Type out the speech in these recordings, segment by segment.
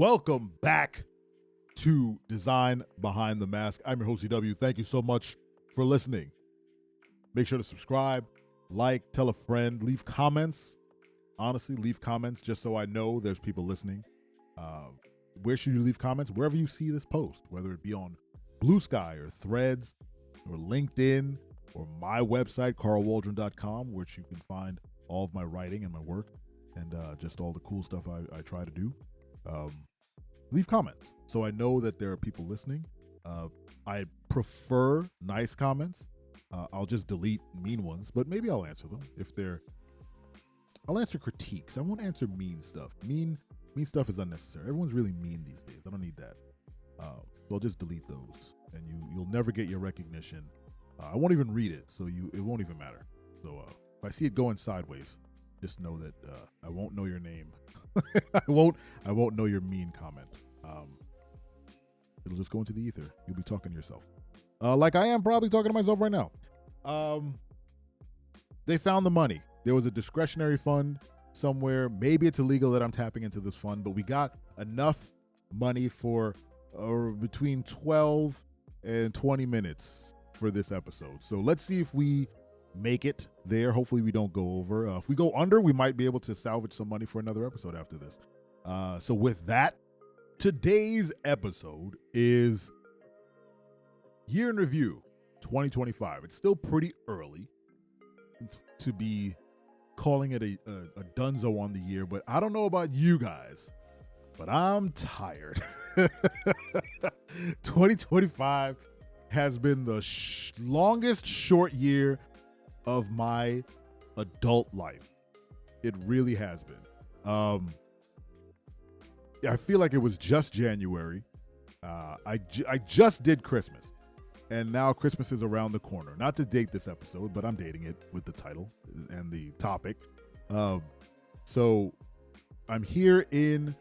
Welcome back to Design Behind the Mask. I'm your host, CW. Thank you so much for listening. Make sure to subscribe, like, tell a friend, leave comments. Honestly, leave comments just so I know there's people listening. Where should you leave comments? Wherever you see this post, whether it be on Blue Sky or Threads or LinkedIn or my website, carlwaldron.com, which you can find all of my writing and my work and just all the cool stuff I try to do. Leave comments so I know that there are people listening. I prefer nice comments. I'll just delete mean ones, but maybe I'll answer them I'll answer critiques. I won't answer mean stuff. Mean stuff is unnecessary. Everyone's really mean these days. I don't need that. So I'll just delete those, and you'll never get your recognition. I won't even read it, so it won't even matter. So if I see it going sideways, just know that I won't know your name. I won't know your mean comment. It'll just go into the ether. You'll be talking to yourself, like I am probably talking to myself right now. They found the money. There was a discretionary fund somewhere. Maybe it's illegal that I'm tapping into this fund, but we got enough money for between 12 and 20 minutes for this episode. So let's see if we make it there. Hopefully we don't go over. If we go under, we might be able to salvage some money for another episode after this. So with that, today's episode is Year in Review 2025. It's still pretty early to be calling it a dunzo on the year, but I don't know about you guys, but I'm tired. 2025 has been the longest short year of my adult life. It really has been. I feel like it was just January. I just did Christmas, and now Christmas is around the corner. Not to date this episode, but I'm dating it with the title and the topic. So I'm here in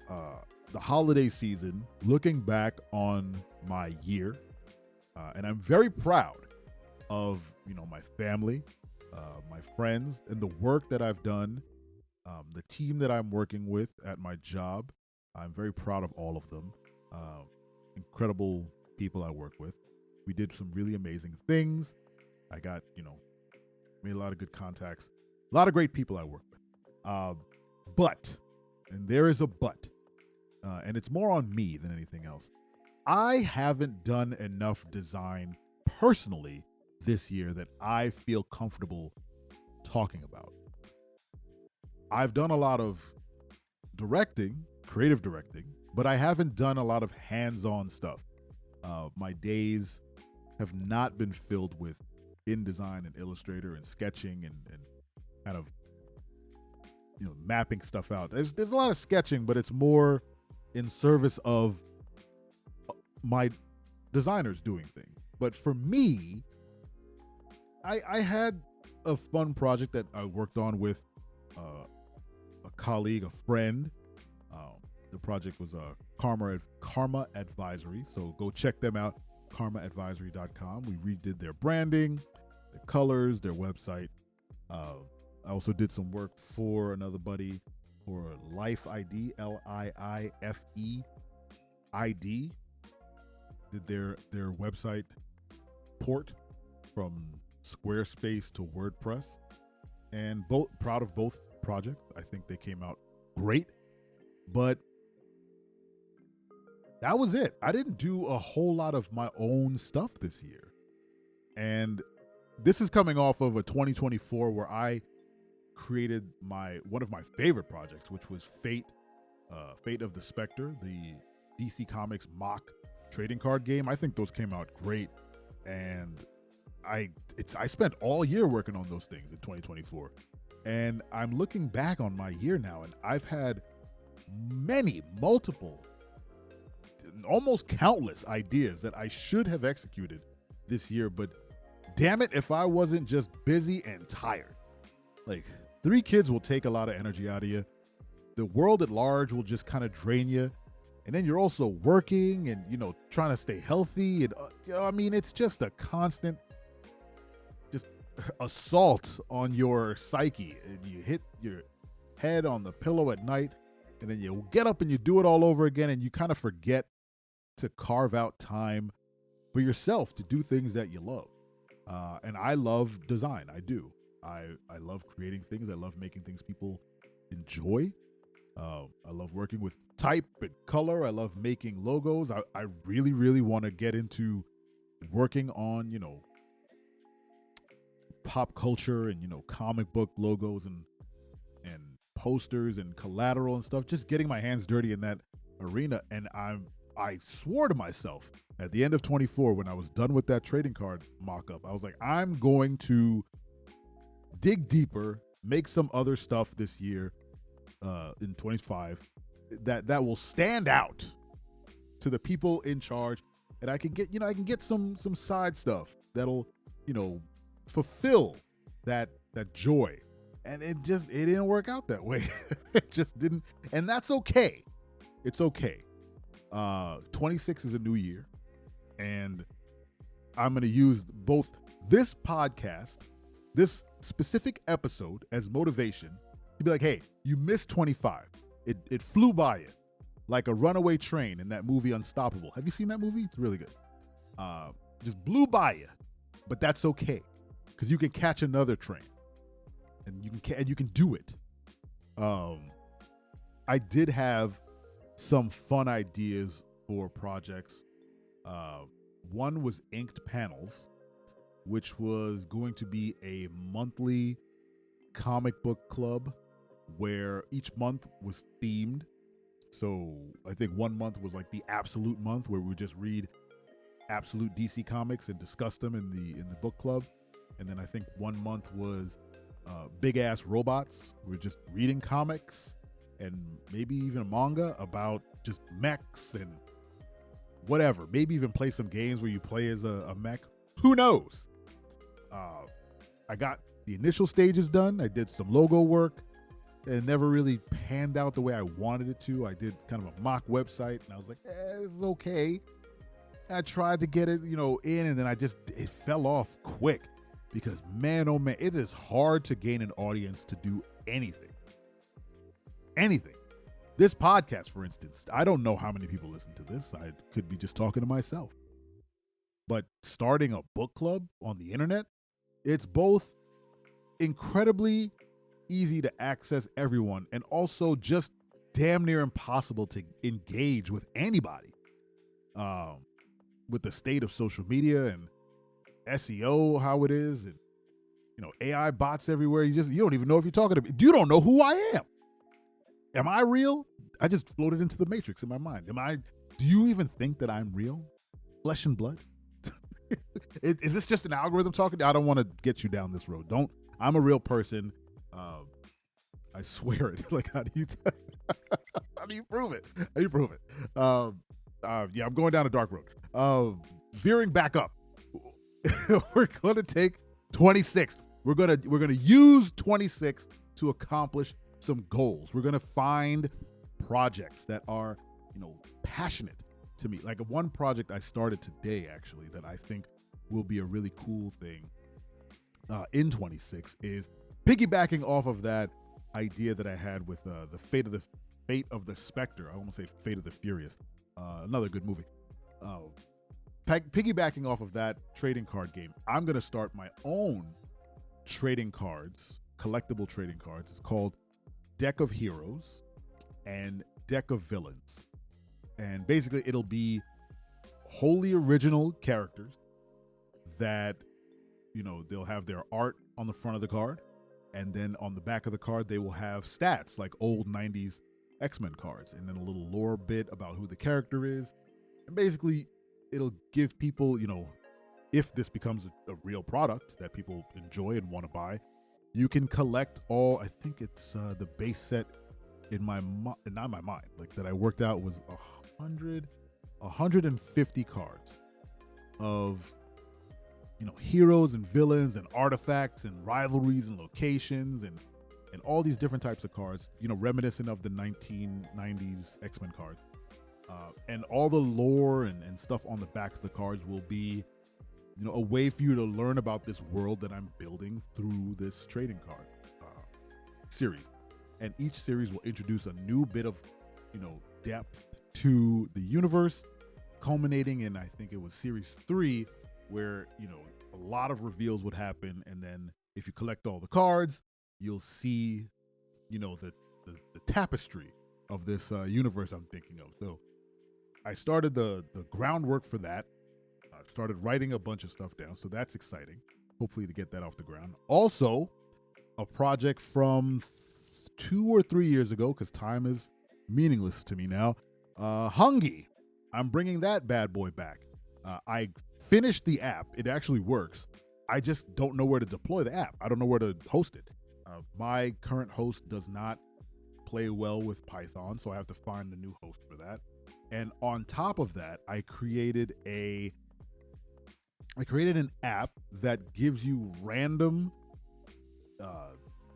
the holiday season, looking back on my year, and I'm very proud of my family, my friends, and the work that I've done, the team that I'm working with at my job. I'm very proud of all of them. Incredible people I work with. We did some really amazing things. I got, made a lot of good contacts. A lot of great people I work with. But, and there is a but, and it's more on me than anything else. I haven't done enough design personally this year that I feel comfortable talking about. I've done a lot of directing, creative directing, but I haven't done a lot of hands-on stuff. My days have not been filled with InDesign and Illustrator and sketching and kind of mapping stuff out. There's a lot of sketching, but it's more in service of my designers doing things. But for me, I had a fun project that I worked on with a colleague, a friend. The project was Karma Advisory, so go check them out, karmaadvisory.com. We redid their branding, their colors, their website. I also did some work for another buddy for Life ID, Liife ID. Did their website port from Squarespace to WordPress, and proud of both projects. I think they came out great, but that was it. I didn't do a whole lot of my own stuff this year. And this is coming off of a 2024 where I created one of my favorite projects, which was Fate of the Spectre, the DC Comics mock trading card game. I think those came out great. And I spent all year working on those things in 2024. And I'm looking back on my year now, and I've had multiple, almost countless ideas that I should have executed this year, but damn it if I wasn't just busy and tired. Like, 3 kids will take a lot of energy out of you. The world at large will just kind of drain you. And then you're also working and, trying to stay healthy. And it's just a constant assault on your psyche. And you hit your head on the pillow at night and then you get up and you do it all over again, and you kind of forget to carve out time for yourself to do things that you love. And I love design. I do. I love creating things. I love making things people enjoy. I love working with type and color. I love making logos. I really, really want to get into working on, pop culture and, comic book logos and posters and collateral and stuff, just getting my hands dirty in that arena. And I swore to myself at the end of 24, when I was done with that trading card mock-up, I was like, I'm going to dig deeper, make some other stuff this year, in 25, that will stand out to the people in charge, and I can get some side stuff that'll, fulfill that joy. And it didn't work out that way. It just didn't, and that's okay. It's okay. 26 is a new year, and I'm going to use both this podcast, this specific episode, as motivation to be like, hey, you missed 25. It flew by you like a runaway train in that movie Unstoppable. Have you seen that movie? It's really good. Just blew by you, but that's okay, because you can catch another train, and you can do it. I did have some fun ideas for projects. One was Inked Panels, which was going to be a monthly comic book club where each month was themed. So I think one month was like the absolute month, where we would just read absolute DC comics and discuss them in the book club. And then I think one month was Big Ass Robots. We're just reading comics and maybe even a manga about just mechs and whatever. Maybe even play some games where you play as a mech. Who knows? I got the initial stages done. I did some logo work. It never really panned out the way I wanted it to. I did kind of a mock website, and I was like, it's okay. I tried to get it, in, and then it fell off quick, because man, oh man, it is hard to gain an audience to do anything. Anything. This podcast, for instance, I don't know how many people listen to this. I could be just talking to myself. But starting a book club on the internet, it's both incredibly easy to access everyone and also just damn near impossible to engage with anybody. With the state of social media and SEO, how it is, and AI bots everywhere. You don't even know if you're talking to me. You don't know who I am. Am I real? I just floated into the matrix in my mind. Do you even think that I'm real? Flesh and blood? Is this just an algorithm talking? I don't want to get you down this road. I'm a real person. I swear it. Like, how do you prove it? How do you prove it? Yeah, I'm going down a dark road. Veering back up. We're going to take 26. We're going to use 26 to accomplish some goals. We're going to find projects that are, passionate to me. Like one project I started today, actually, that I think will be a really cool thing in 26 is piggybacking off of that idea that I had with the Fate of the Spectre. I almost say Fate of the Furious. Another good movie. Piggybacking off of that trading card game, I'm going to start my own trading cards, collectible trading cards. It's called Deck of Heroes and Deck of Villains. And basically it'll be wholly original characters that, they'll have their art on the front of the card. And then on the back of the card, they will have stats like old 90s X-Men cards. And then a little lore bit about who the character is. And basically it'll give people, if this becomes a real product that people enjoy and want to buy, you can collect all, I think it's the base set in not my mind, like that I worked out was 150 cards of, heroes and villains and artifacts and rivalries and locations and all these different types of cards, reminiscent of the 1990s X-Men cards. And all the lore and stuff on the back of the cards will be, a way for you to learn about this world that I'm building through this trading card series. And each series will introduce a new bit of depth to the universe, culminating in, I think it was series 3, where a lot of reveals would happen, and then if you collect all the cards, you'll see the tapestry of this universe I'm thinking of. So I started the groundwork for that. I started writing a bunch of stuff down, so that's exciting. Hopefully to get that off the ground. Also, a project from 2 or 3 years ago, because time is meaningless to me now. Hungy. I'm bringing that bad boy back. I finished the app. It actually works. I just don't know where to deploy the app. I don't know where to host it. My current host does not play well with Python, so I have to find a new host for that. And on top of that, I created an app that gives you random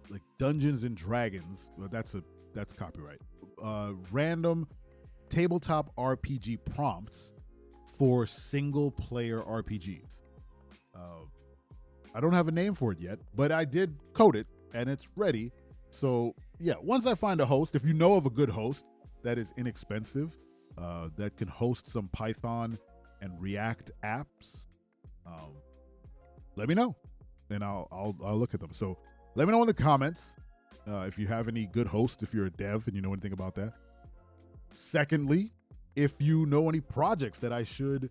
like Dungeons and Dragons. Well, that's copyright. Random tabletop RPG prompts for single player RPGs. I don't have a name for it yet, but I did code it and it's ready. So yeah, once I find a host, if you know of a good host that is inexpensive, that can host some Python and React apps, let me know, and I'll look at them. So let me know in the comments if you have any good hosts, if you're a dev and you know anything about that. Secondly, if you know any projects that I should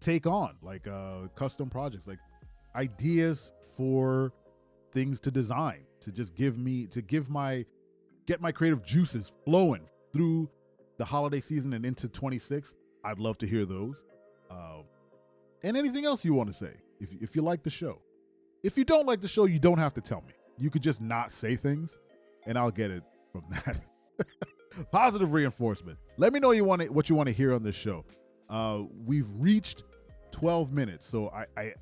take on, like custom projects, like ideas for things to design, to just get my creative juices flowing through the holiday season and into 26, I'd love to hear those. And anything else you want to say, if you like the show. If you don't like the show, you don't have to tell me. You could just not say things, and I'll get it from that. Positive reinforcement. Let me know what you want to hear on this show. We've reached 12 minutes, so I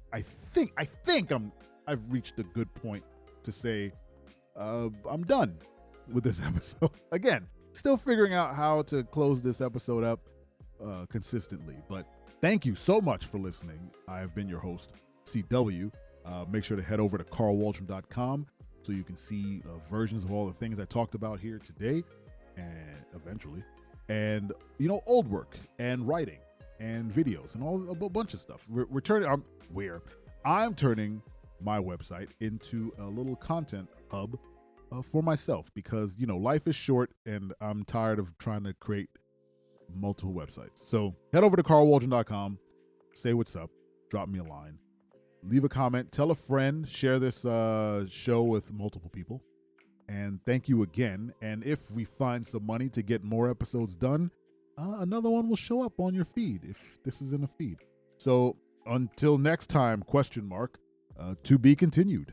think I've reached a good point to say I'm done with this episode. Again, still figuring out how to close this episode up consistently, but thank you so much for listening. I have been your host, CW. Make sure to head over to carlwaldron.com so you can see versions of all the things I talked about here today and eventually, and old work and writing and videos and a bunch of stuff. I'm turning my website into a little content hub for myself, because life is short and I'm tired of trying to create multiple websites. So head over to carlwaldron.com, say what's up, drop me a line, leave a comment, tell a friend, share this show with multiple people. And thank you again. And if we find some money to get more episodes done, another one will show up on your feed if this is in a feed. So until next time, ? To be continued.